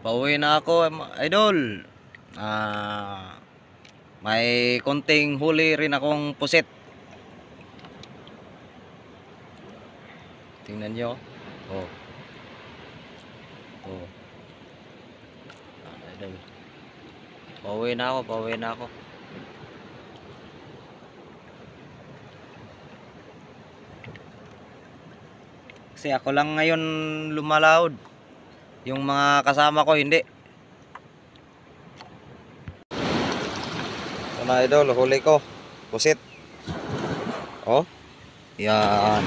Pauwi na ako, idol. May konting huli rin akong pusit. Tingnan nyo. Oh. Oh. Idol. Pauwi na ako. Kasi ako lang ngayon lumalahod. Yung mga kasama ko hindi. Ito na idol, huli ko. Pusit. Oh. Yan.